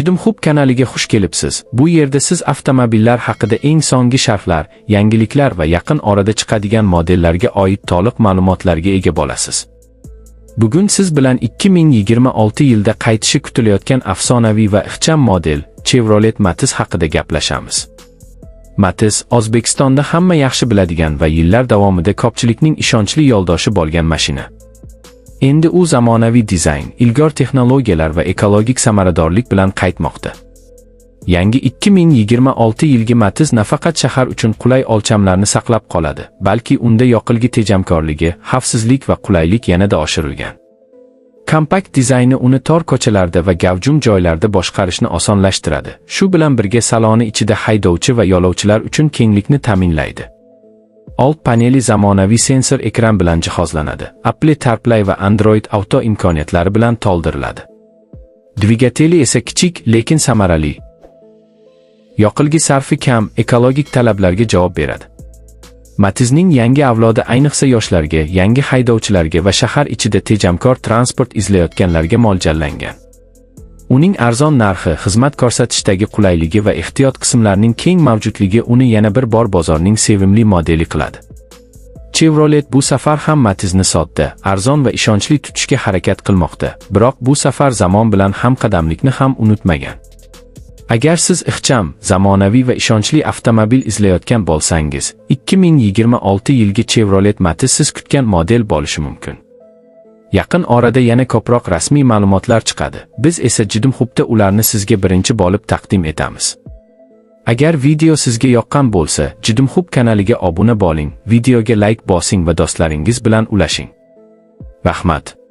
Judim Hub kanaliga xush kelibsiz. Bu yerda siz avtomobillar haqida eng so'nggi sharhlar, yangiliklar va yaqin orada chiqadigan modellarga oid to'liq ma'lumotlarga ega bo'lasiz. Bugun siz bilan 2026 yilda qaytishi kutilayotgan afsonaviy va ixcham model Chevrolet Matiz haqida gaplashamiz. Matiz O'zbekistonda hamma yaxshi biladigan va yillar davomida ko'pchilikning ishonchli yo'ldoshi bo'lgan mashina. Endi u zamonaviy dizayn, ilg'or texnologiyalar va ekologik samaradorlik bilan qaytmoqda. Yangi 2026 yilgi Matiz nafaqat shahar uchun qulay o'lchamlarni saqlab qoladi, balki unda yoqilg'i tejamkorligi, xavfsizlik va qulaylik yanada oshirilgan. Kompakt dizayni uni tor ko'chalarda va gavjum joylarda boshqarishni osonlashtiradi. Shu bilan birga saloni ichida haydovchi va yo'lovchilar uchun kenglikni ta'minlaydi. Old paneli zamonaviy sensor ekran bilan jihozlanadi. Apple CarPlay va Android Auto imkoniyatlari bilan to'ldiriladi. Dvigateli esa kichik, lekin samarali. Yoqilg'i sarfi kam, ekologik talablarga javob beradi. Matizning yangi avlodi ayniqsa yoshlarga, yangi haydovchilarga va shahar ichida tejamkor transport izlayotganlarga mo'ljallangan. Uning arzon narxi, xizmat ko'rsatishdagi qulayligi va ehtiyot qismlarining keng mavjudligi uni yana bir bor bozorning sevimli modeli qiladi. Chevrolet bu safar ham Matizni sodda, arzon va ishonchli tutishga harakat qilmoqda, biroq bu safar zamon bilan hamqadamlikni ham unutmagan. Agar siz ixcham, zamonaviy va ishonchli avtomobil izlayotgan bo'lsangiz, 2026 yilgi Chevrolet Matiz siz kutgan model bo'lishi mumkin. Yaqin orada yana ko'proq rasmiy ma'lumotlar chiqadi. Biz esa Judim Hubda ularni sizga birinchi bo'lib taqdim etamiz. Agar video sizga yoqqan bo'lsa, Judim Hub kanaliga obuna bo'ling, videoga like bosing va do'stlaringiz bilan ulashing. Rahmat.